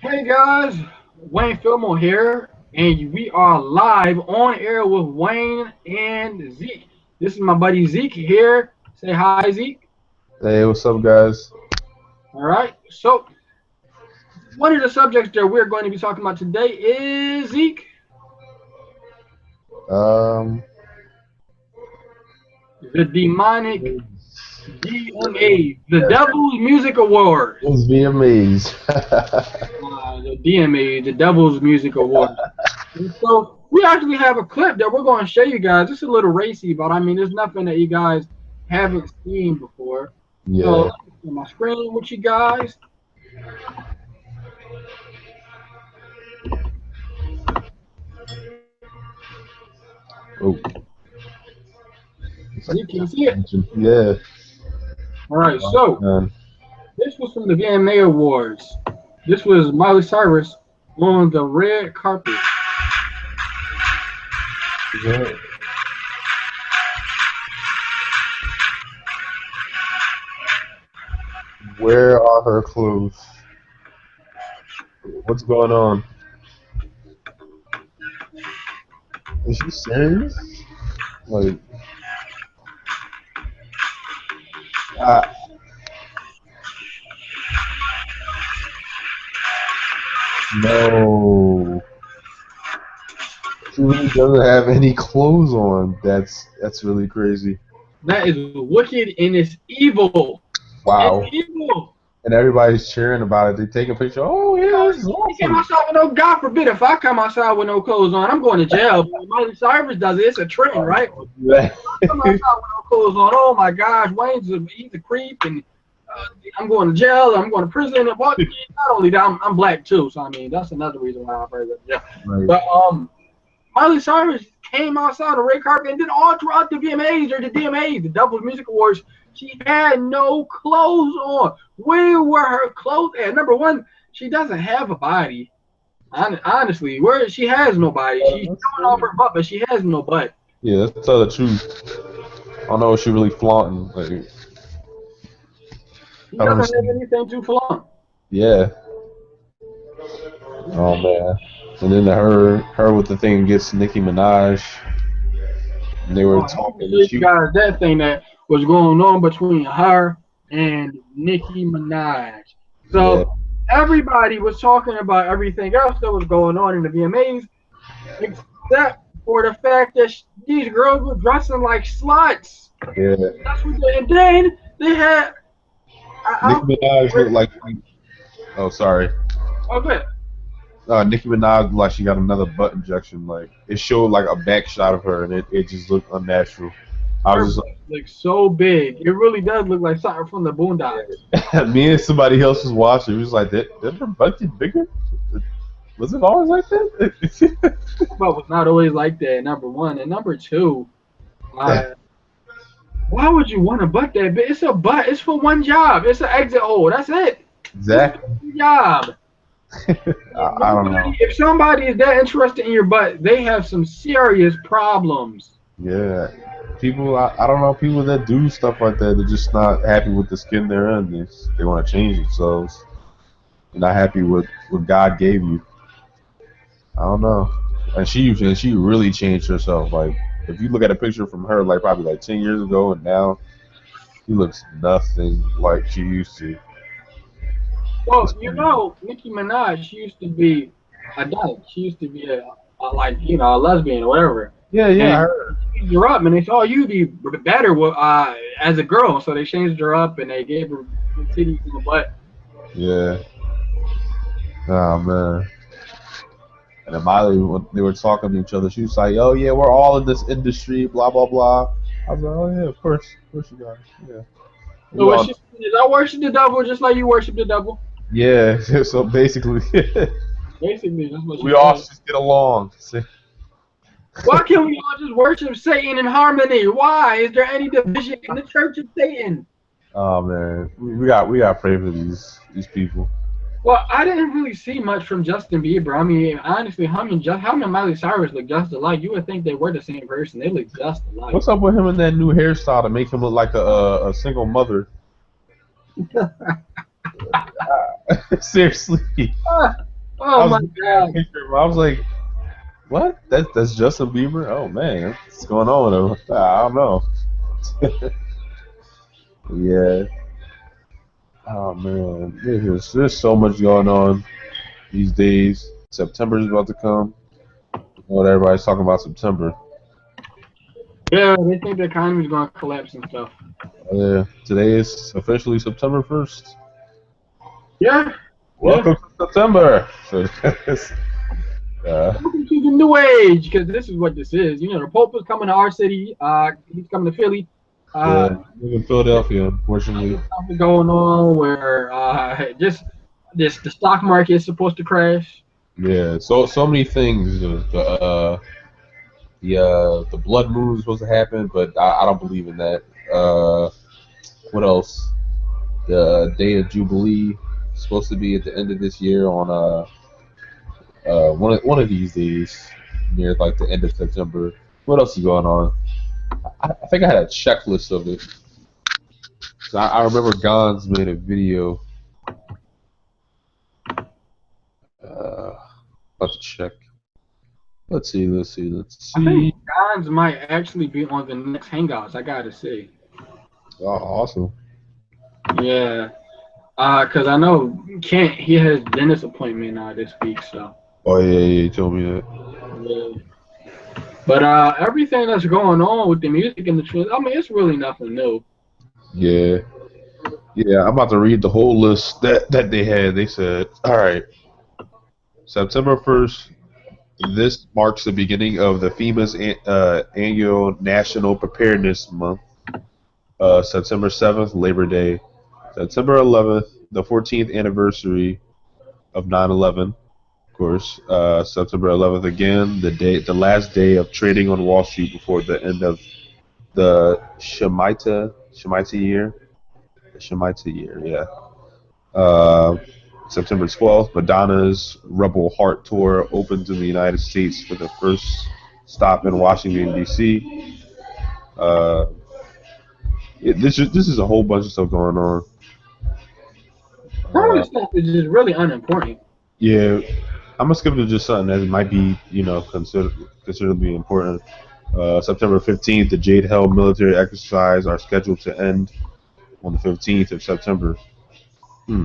Hey guys, Wayne Fillmore here, and we are live on air with Wayne and Zeke. This is my buddy Zeke here. Say hi, Zeke. Hey, what's up, guys? All right. So, one of the subjects that we're going to be talking about today is Zeke, Um, the demonic DMA, the yes, Devil's Music Awards. it's VMAs. The DMA, the Devil's Music Awards. And so, we actually have a clip that we're going to show you guys. It's a little racy, but I mean, there's nothing that you guys haven't seen before. So Yeah. let me share my screen with you guys. Oh, it's like You can see it. yeah. All right. So Man. this was from the DMA Awards. This was Miley Cyrus on the red carpet. Yeah. Where are her clothes? What's going on? Is she serious? Like, I, no. She really doesn't have any clothes on. That's really crazy. That is wicked and it's evil. It's Wow. evil. And everybody's cheering about it. They take a picture. Oh yeah, this is You came awesome. outside with no. God forbid if I come outside with no clothes on, I'm going to jail. But Miley Cyrus does it. It's a trend, right? Come outside with no clothes on. Oh my gosh, he's a creep, and I'm going to jail. I'm going to prison. And what? Not only that, I'm black too. So I mean, that's another reason why I'm afraid of jail. Right. But Miley Cyrus came outside the red carpet and then all throughout the VMAs or the DMAs, the Double Music Awards, she had no clothes on. Where were her clothes at? Number one, she doesn't have a body. Honestly, where she has no body. She's showing off her butt, but she has no butt. Yeah, let's tell the truth. I don't know what she really flaunting. Like, She I don't doesn't have understand. anything to flaunt. Yeah. Oh man. And then her with the thing gets Nicki Minaj. And they were Oh, I want to talking. show you guys that thing that was going on between her and Nicki Minaj. Yeah. So everybody was talking about everything else that was going on in the VMAs, except for the fact that these girls were dressing like sluts. Yeah. That's what they, and then they had. Nicki Minaj looked like. Oh, sorry. Okay. Nicki Minaj looked like she got another butt injection. Like it showed like a back shot of her, and it just looked unnatural. I Her was just butt looks so big. It really does look like something from the Boondocks. like, me and somebody else was watching. We was like, did her butt get bigger? Was it always like that? But was not always like that. Number one and number two. Uh, Why would you want to butt that big? It's a butt. It's for one job. It's an exit hole. That's it. It's Exactly. one job. I don't know. If somebody is that interested in your butt, they have some serious problems. Yeah. People, I don't know, people that do stuff like that, they're just not happy with the skin they're in. They want to change themselves. They're not happy with what God gave you. I don't know. And she really changed herself. Like, if you look at a picture from her, like, probably like 10 years ago, and now, she looks nothing like she used to. Well, It's you crazy. know, Nicki Minaj, she used to be a dyke. She used to be a like, a lesbian or whatever. Yeah, yeah, I And heard. they changed her up, and they said, "Oh, you'd be better with, as a girl." So they changed her up, and they gave her big titties and a butt. Yeah. Oh, man. And then Miley, when they were talking to each other, she was like, "Oh yeah, we're all in this industry, blah blah blah." I was like, "Oh yeah, of course you guys, yeah, we So what all, she said is, "I worship the devil just like you worship the devil." yeah." So basically, Basically, that's what she we all said. just get along. Why can't we all just worship Satan in harmony? Why is there any division in the Church of Satan? Oh man, we got to pray for these people. Well, I didn't really see much from Justin Bieber. I mean, honestly, him and Miley Cyrus look just alike. You would think they were the same person. They look just alike. What's up with him and that new hairstyle to make him look like a single mother? Seriously, Oh I was my looking at a God. picture of him. I was like, what? That's Justin Bieber? Oh man, what's going on with him? I don't know. Yeah. Oh man, there's so much going on these days. September is about to come. What everybody's talking about September. Yeah, they think the economy's gonna collapse and stuff. Yeah. Today is officially September 1st. Yeah, yeah. Welcome to September. So, uh, Welcome to the new age, because this is what this is. You know, the Pope is coming to our city. He's coming to Philly. yeah, Uh, live in Philadelphia, unfortunately. Something going on where just the stock market is supposed to crash. Yeah, so many things. The blood moon is supposed to happen, but I don't believe in that. What else? The day of Jubilee is supposed to be at the end of this year on one of these days near like the end of September. What else is going on? I think I had a checklist of it. So I remember Gons made a video. About to check. Let's see. I think Gons might actually be on the next Hangouts. I gotta say, Oh, awesome. yeah, because I know Kent he has dentist appointment this week, so Oh yeah, you told me that. yeah. But everything that's going on with the music industry, I mean, it's really nothing new. Yeah, yeah. I'm about to read the whole list that they had. They said, all right, September 1st. This marks the beginning of the FEMA's annual National Preparedness Month. September 7th, Labor Day. September 11th, the 14th anniversary of 9/11. Of course, September 11th again, the last day of trading on Wall Street before the end of the Shemitah year. The Shemitah year, yeah. Uh, September 12th, Madonna's Rebel Heart Tour opens in the United States for the first stop in Washington, D.C. Uh, this is a whole bunch of stuff going on. Some of Uh, this stuff is just really unimportant. yeah, I'm gonna skip to just something that might be, considerably important. September 15th, the Jade Hell military exercise are scheduled to end on the 15th of September. Hmm.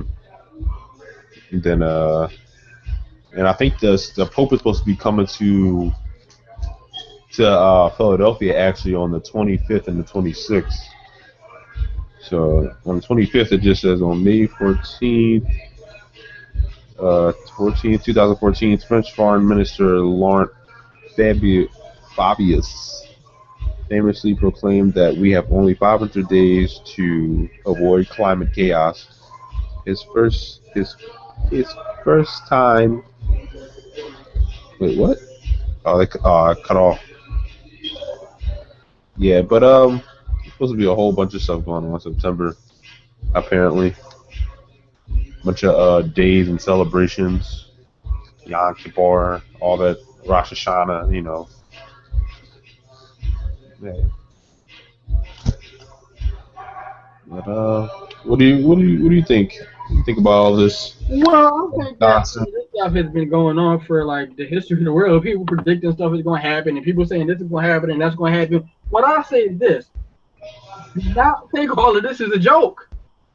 And then, and I think the Pope is supposed to be coming to Philadelphia actually on the 25th and the 26th. So on the 25th, it just says on May 14th, 2014, French Foreign Minister Laurent Fabius famously proclaimed that we have only 500 days to avoid climate chaos. His first time. Wait, what? Oh, they cut off. Yeah, but it's supposed to be a whole bunch of stuff going on in September. Apparently, bunch of days and celebrations, Yom Kippur, all that, Rosh Hashanah. Yeah. But what do you think? What do you think about all this Well, I think that nonsense? this stuff has been going on for like the history of the world. People predicting stuff is going to happen, and people saying this is going to happen and that's going to happen. What I say is this: do not take all of this as a joke.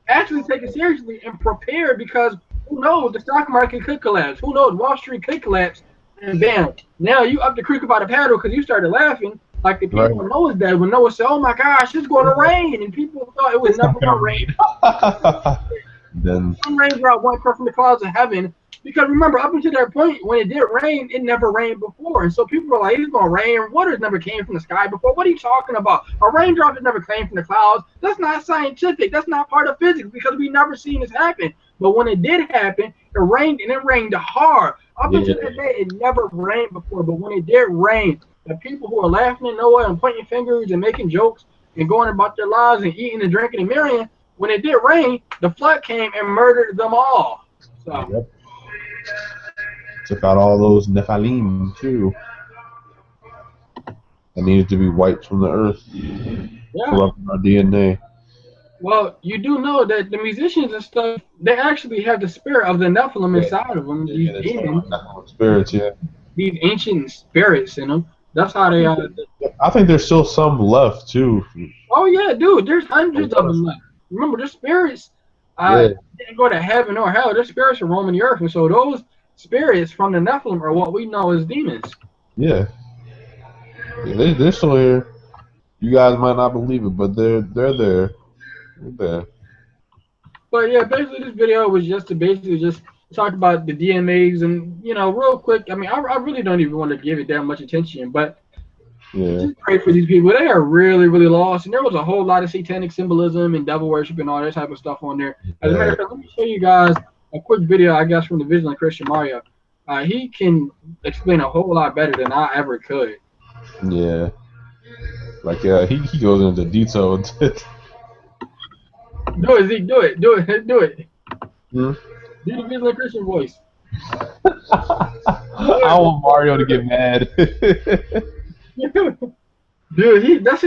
Actually, take it seriously and prepare, because who knows, the stock market could collapse. Who knows, Wall Street could collapse, and bam, now you up the creek about a paddle because you started laughing. Like the people in Noah's Day when Noah said, "Oh my gosh, it's going to rain," and people thought it was never going to rain. Then Some raindrop went from the clouds of heaven. Because remember, up until that point, when it did rain, it never rained before. And so people were like, it's going to rain. Waters never came from the sky before. What are you talking about? A raindrop has never came from the clouds. That's not scientific. That's not part of physics, because we've never seen this happen. But when it did happen, it rained, and it rained hard. Up until that day, it never rained before. But when it did rain, the people who are laughing at Noah and pointing fingers and making jokes and going about their lives and eating and drinking and marrying, when it did rain, the flood came and murdered them all. So. Yep. Took out all those Nephilim too. That needed to be wiped from the earth. Yeah. Corrupting our DNA. Well, you do know that the musicians and stuff, they actually have the spirit of the Nephilim Yeah, inside of them. yeah, These yeah. There's demons, some spirits. Yeah. these ancient spirits in them. That's how they are. I think there's still some left too. Oh yeah, dude. There's hundreds of them left. Remember, their spirits Yeah, didn't go to heaven or hell. Their spirits are roaming the earth, and so those spirits from the Nephilim are what we know as demons. yeah. Yeah, they're still here. You guys might not believe it, but they're there. They're there. But yeah, basically this video was just to basically just talk about the DMAs and real quick. I mean, I really don't even want to give it that much attention, but Yeah, just pray for these people. They are really, really lost, and there was a whole lot of satanic symbolism and devil worship and all that type of stuff on there. As a matter yeah, of fact, let me show you guys a quick video I guess from the Vigilant Christian Mario. He can explain a whole lot better than I ever could. yeah. Like he goes into detail with it. Do it, Zeke. Do it. Do it. Do it. Hmm? Do the Vigilant Christian voice. I want Mario to get mad. Dude, that's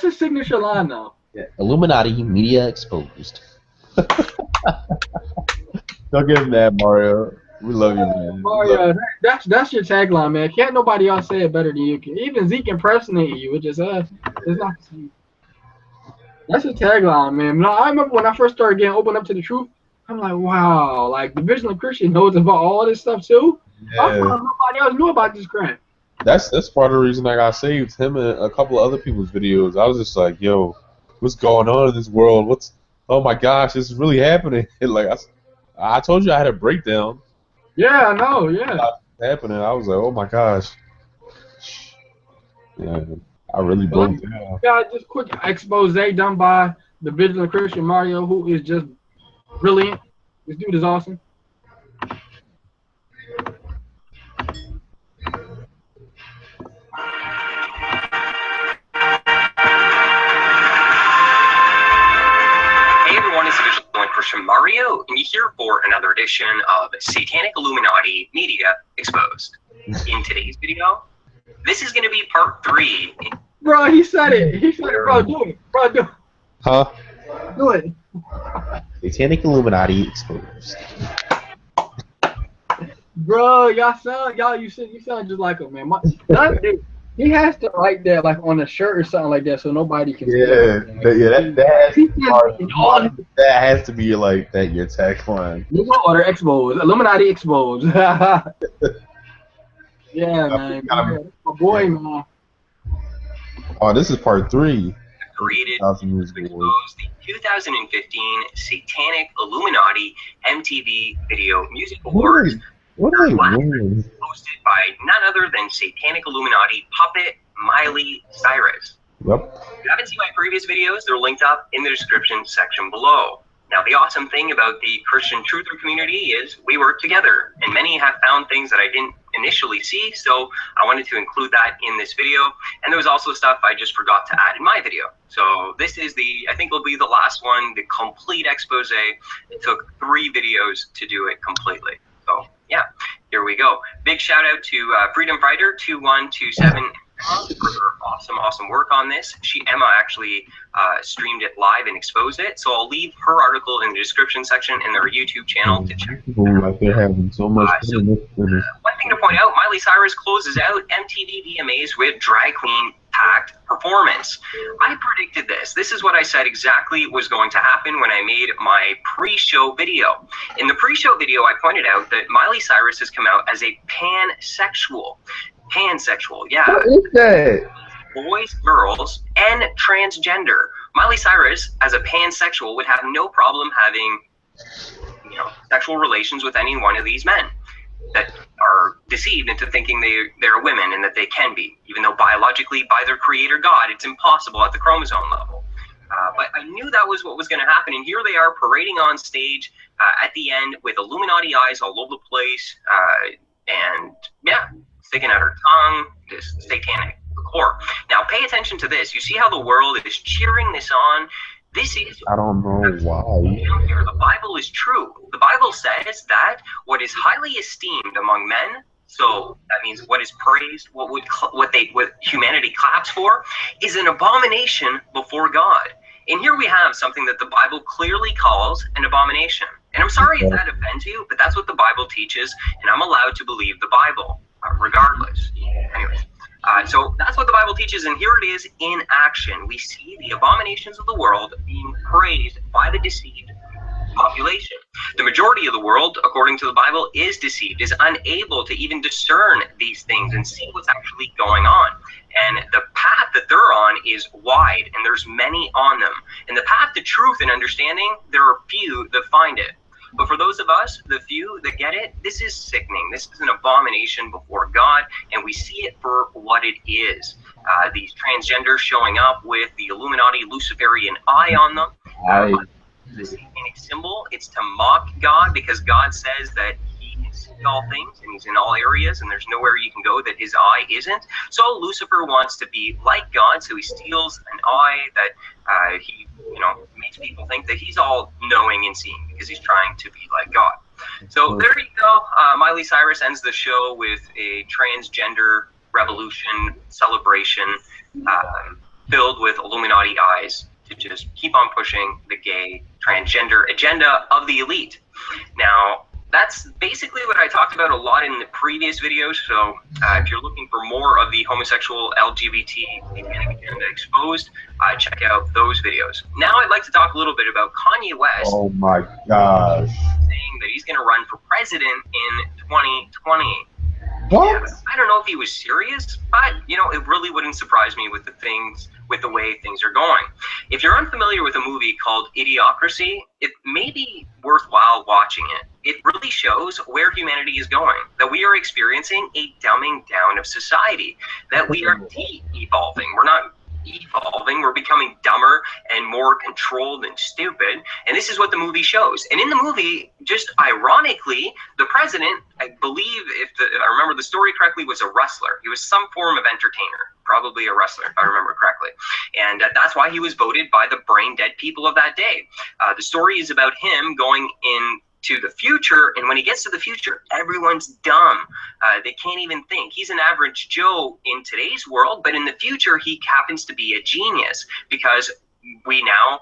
his signature line now. Yeah. Illuminati media exposed. Don't get mad, Mario. We love you, man. Mario, that's your tagline, man. Can't nobody else say it better than you can. Even Zeke impersonating you, it's not the same. That's your tagline, man. No, I remember when I first started getting open up to the truth. I'm like, wow, like the Vigilant Christian knows about all this stuff too. I Yeah, thought nobody else knew about this crap. that's part of the reason I got saved. Him and a couple of other people's videos. I was just like, yo, what's going on in this world? Oh my gosh, this is really happening. Like I told you I had a breakdown. Yeah, I know, yeah. Happening. I was like, oh my gosh. Yeah, I really Well, broke down. got this quick expose done by the Vigilant Christian Mario, who is just brilliant. This dude is awesome. Hey everyone, it's Vigilant Christian Mario, and you're here for another edition of Satanic Illuminati Media Exposed. In today's video, this is going to be part 3. Bro, he said it. He said it. Bro, do it. Bro, do it. Huh? Do it. Satanic Illuminati exposed. Bro, you sound just like him, man. That dude, he has to write that like on a shirt or something like that, so nobody can see Yeah, it. that has to be like that your tagline. New order exposed. Illuminati exposed. Yeah, man. My boy, man. Oh, this is part 3. Created Thousand to Music expose Awards. the 2015 Satanic Illuminati MTV Video Music What Awards, are they wearing? hosted by none other than Satanic Illuminati puppet Miley Cyrus. Yep. If you haven't seen my previous videos, they're linked up in the description section below. Now, the awesome thing about the Christian Truther community is we work together, and many have found things that I didn't initially see, so I wanted to include that in this video. And there was also stuff I just forgot to add in my video. So this is I think will be the last one, the complete expose. It took 3 videos to do it completely. So yeah, here we go. Big shout out to Freedom Fighter 2127 for their awesome work on this. Emma actually streamed it live and exposed it. So I'll leave her article in the description section in their YouTube channel to check. Like they're having so much fun. One thing to point out, Miley Cyrus closes out MTV VMAs with drag queen packed performance. I predicted this. This is what I said exactly was going to happen when I made my pre-show video. In the pre-show video, I pointed out that Miley Cyrus has come out as a pansexual. Pansexual, yeah. What is that? Boys, girls, and transgender. Miley Cyrus, as a pansexual, would have no problem having, sexual relations with any one of these men that are deceived into thinking they're women and that they can be, even though biologically, by their creator God, it's impossible at the chromosome level. But I knew that was what was going to happen, and here they are parading on stage at the end with Illuminati eyes all over the place, and yeah, sticking out her tongue, just satanic core. Now, pay attention to this. You see how the world is cheering this on? This is, I don't know why. here. The Bible is true. The Bible says that what is highly esteemed among men, so that means what is praised, what humanity claps for, is an abomination before God. And here we have something that the Bible clearly calls an abomination. And I'm sorry if that offends you, but that's what the Bible teaches, and I'm allowed to believe the Bible, regardless. Anyways, so that's what the Bible teaches, and here it is in action. We see the abominations of the world being praised by the deceived population. The majority of the world, according to the Bible, is deceived, is unable to even discern these things and see what's actually going on. And the path that they're on is wide, and there's many on them. And the path to truth and understanding, there are few that find it. But for those of us, the few that get it, this is sickening. This is an abomination before God, and we see it for what it is. These transgenders showing up with the Illuminati Luciferian eye on them. The satanic symbol, it's to mock God, because God says that he can see all things and he's in all areas and there's nowhere you can go that his eye isn't. So Lucifer wants to be like God, so he steals an eye that he makes people think that he's all knowing and seeing because he's trying to be like God. So there you go. Miley Cyrus ends the show with a transgender revolution celebration filled with Illuminati eyes to just keep on pushing the gay transgender agenda of the elite. Now, that's basically what I talked about a lot in the previous videos. So if you're looking for more of the homosexual LGBT satanic agenda exposed, check out those videos. Now I'd like to talk a little bit about Kanye West. Oh my gosh. Saying that he's going to run for president in 2020. What? Yeah, I don't know if he was serious, but it really wouldn't surprise me with the way things are going. If you're unfamiliar with a movie called Idiocracy, it may be worthwhile watching it. It really shows where humanity is going, that we are experiencing a dumbing down of society, that we are de-evolving. We're not evolving, we're becoming dumber and more controlled and stupid, and this is what the movie shows. And in the movie, just ironically, the president, I believe, if I remember the story correctly, was a wrestler. He was some form of entertainer, probably a wrestler, if I remember correctly, and that's why he was voted by the brain dead people of that day. The story is about him going into the future, and when he gets to the future, everyone's dumb. They can't even think. He's an average Joe in today's world, but in the future, he happens to be a genius because they now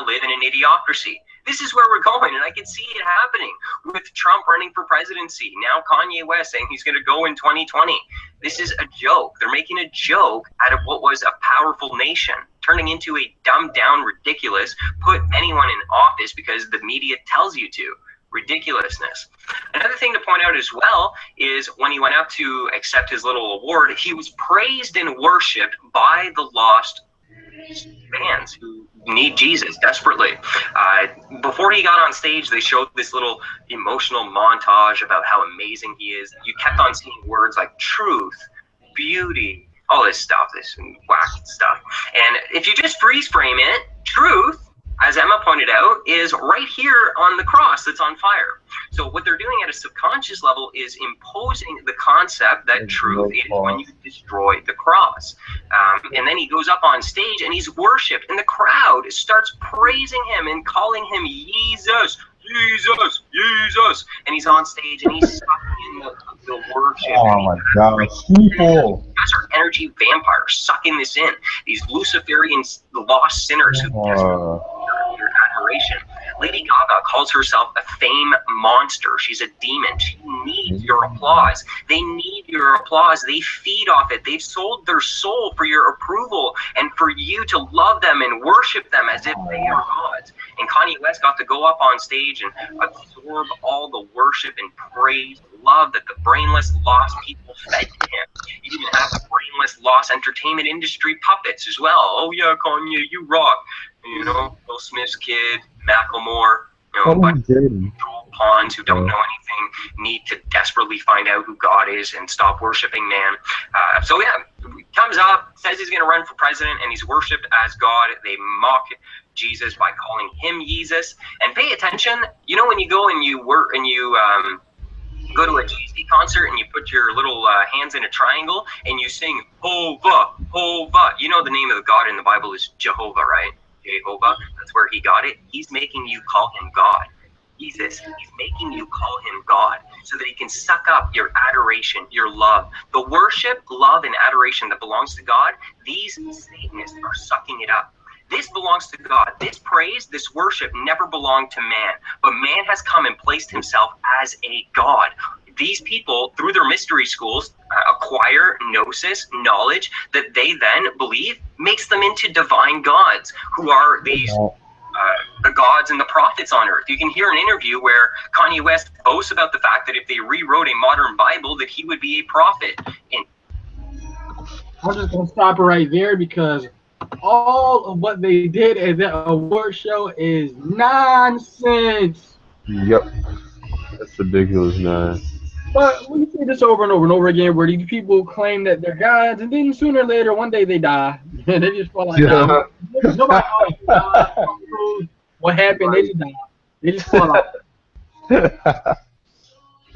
live in an idiocracy. This is where we're going, and I can see it happening with Trump running for presidency. Now Kanye West saying he's going to go in 2020. This is a joke. They're making a joke out of what was a powerful nation, turning into a dumbed down, ridiculous, put anyone in office because the media tells you to. Ridiculousness. Another thing to point out as well is when he went up to accept his little award, he was praised and worshipped by the lost fans who need Jesus desperately. Before he got on stage, they showed this little emotional montage about how amazing he is. You kept on seeing words like truth, beauty, all this stuff, this whack stuff. And if you just freeze frame it, truth, as Emma pointed out, is right here on the cross that's on fire. So what they're doing at a subconscious level is imposing the concept that truth is when you destroy the cross. And then he goes up on stage and he's worshipped, and the crowd starts praising him and calling him Jesus, Jesus, Jesus. And he's on stage and he's sucking in the worship. Oh my gosh, people. These are energy vampires sucking this in. These Luciferian lost sinners who desperately need your admiration. Lady Gaga calls herself a fame monster. She's a demon. She needs your applause. They need your applause. They feed off it. They've sold their soul for your approval and for you to love them and worship them as if they are gods. And Kanye West got to go up on stage and absorb all the worship and praise, love that the brainless, lost people fed to him. You even have the brainless, lost entertainment industry puppets as well. Oh yeah, Kanye, you rock. Will Smith's kid, Macklemore, a bunch of pawns who don't know anything, need to desperately find out who God is and stop worshiping man. So yeah, he comes up, says he's going to run for president, and he's worshipped as God. They mock Jesus by calling him Jesus. And pay attention, when you go and you go to a Jay-Z concert and you put your little hands in a triangle and you sing Hova, Hova. The name of the God in the Bible is Jehovah, right? Jehovah, that's where he got it. He's making you call him God. Jesus, he's making you call him God so that he can suck up your adoration, your love. The worship, love, and adoration that belongs to God, these Satanists are sucking it up. This belongs to God. This praise, this worship never belonged to man. But man has come and placed himself as a God. These people, through their mystery schools, acquire gnosis, knowledge that they then believe makes them into divine gods, who are these the gods and the prophets on earth. You can hear an interview where Kanye West boasts about the fact that if they rewrote a modern Bible, that he would be a prophet. And I'm just gonna stop it right there because all of what they did at that award show is nonsense. Yep. That's ridiculous, man. But we see this over and over and over again where these people claim that they're gods, and then sooner or later, one day they die. They just fall like down. Nobody knows what happened. They just die. They just fall out.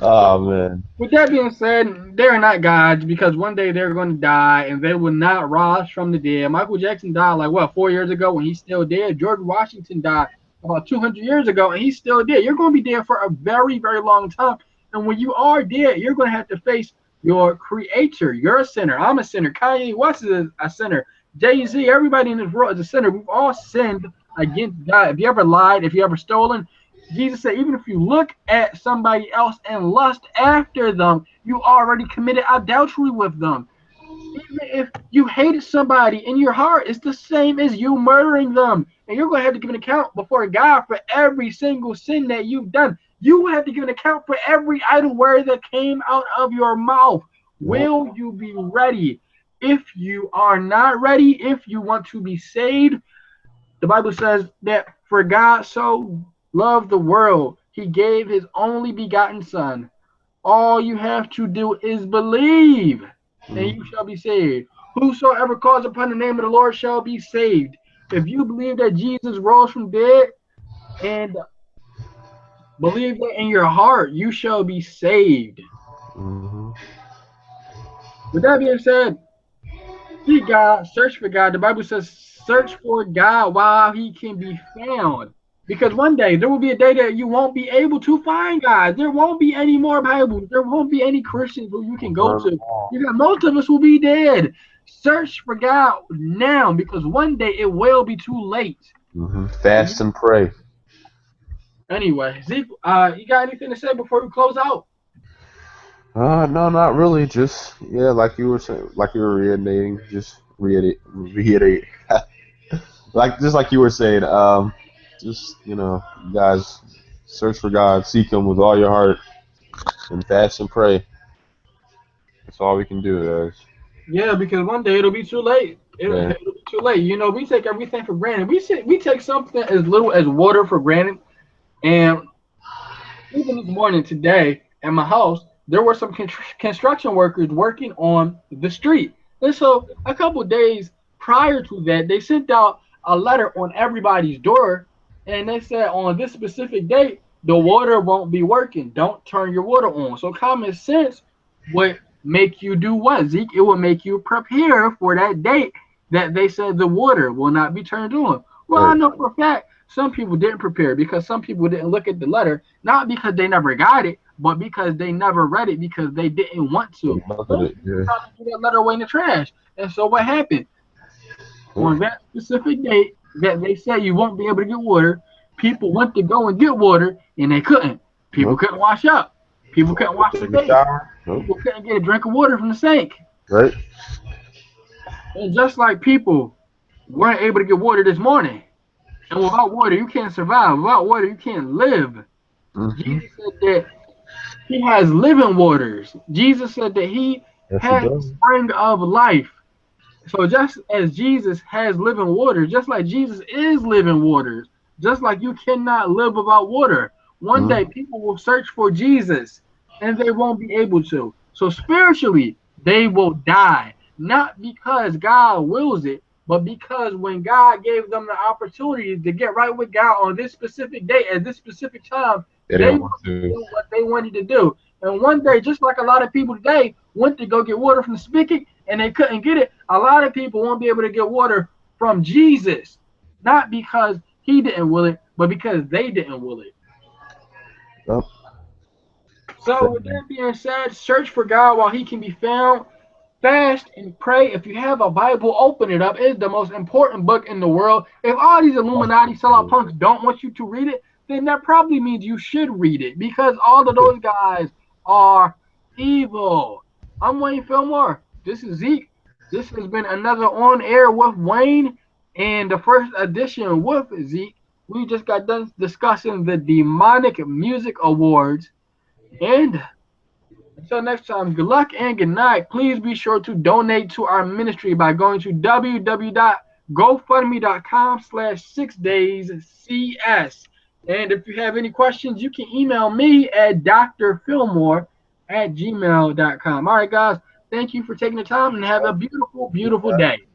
Oh, man. With that being said, they're not gods because one day they're going to die and they will not rise from the dead. Michael Jackson died like, what, 4 years ago and he's still dead? George Washington died about 200 years ago and he's still dead. You're going to be dead for a very, very long time. And when you are dead, you're going to have to face your creator. You're a sinner. I'm a sinner. Kanye West is a sinner. Jay-Z, everybody in this world is a sinner. We've all sinned against God. If you ever lied, if you ever stolen, Jesus said, even if you look at somebody else and lust after them, you already committed adultery with them. Even if you hated somebody in your heart, it's the same as you murdering them. And you're going to have to give an account before God for every single sin that you've done. You will have to give an account for every idle word that came out of your mouth. Will you be ready? If you are not ready, if you want to be saved, the Bible says that for God so loved the world, he gave his only begotten son. All you have to do is believe, and you shall be saved. Whosoever calls upon the name of the Lord shall be saved. If you believe that Jesus rose from dead and believe that in your heart, you shall be saved. With that being said, seek God, search for God. The Bible says, search for God while he can be found. Because one day, there will be a day that you won't be able to find God. There won't be any more Bibles. There won't be any Christians who you can go to. Most of us will be dead. Search for God now, because one day it will be too late. Fast and pray. Anyway, Zeke, you got anything to say before we close out? No, not really. Just like you were saying, like you were reiterating, just reiterate, like you were saying. Just you guys, search for God, seek Him with all your heart, and fast and pray. That's all we can do, guys. Yeah, because one day it'll be too late. It'll be too late. We take everything for granted. We take something as little as water for granted. And even this morning, today, at my house, there were some construction workers working on the street. And so a couple of days prior to that, they sent out a letter on everybody's door, and they said on this specific date, the water won't be working. Don't turn your water on. So common sense would make you do what, Zeke? It would make you prepare for that date that they said the water will not be turned on. Well, I know for a fact some people didn't prepare because some people didn't look at the letter, not because they never got it, but because they never read it because they didn't want to. Trying to threw that letter away in the trash. And so what happened? On that specific date that they said you won't be able to get water, people went to go and get water, and they couldn't. People couldn't wash up. People couldn't wash their face. People couldn't get a drink of water from the sink. Right. And just like people weren't able to get water this morning, and without water you can't survive. Without water you can't live. Jesus said that he has living waters. Jesus said that he has the spring of life. So just as Jesus has living waters, just like Jesus is living waters, just like you cannot live without water, one day people will search for Jesus and they won't be able to. So spiritually, they will die. Not because God wills it, but because when God gave them the opportunity to get right with God on this specific day at this specific time, they would do what they wanted to do. And one day, just like a lot of people today went to go get water from the spigot and they couldn't get it, a lot of people won't be able to get water from Jesus. Not because he didn't will it, but because they didn't will it. So with that being said, search for God while he can be found. fast and pray. If you have a Bible, open it up. It's the most important book in the world. If all these Illuminati sellout punks don't want you to read it, then that probably means you should read it, because all of those guys are evil. I'm Wayne Fillmore. This is Zeke. This has been another On Air with Wayne, and the first edition with Zeke. We just got done discussing the Demonic Music Awards. And until next time, good luck and good night. Please be sure to donate to our ministry by going to www.gofundme.com/6dayscs. And if you have any questions, you can email me at drfillmore@gmail.com. All right, guys. Thank you for taking the time, and have a beautiful, beautiful day.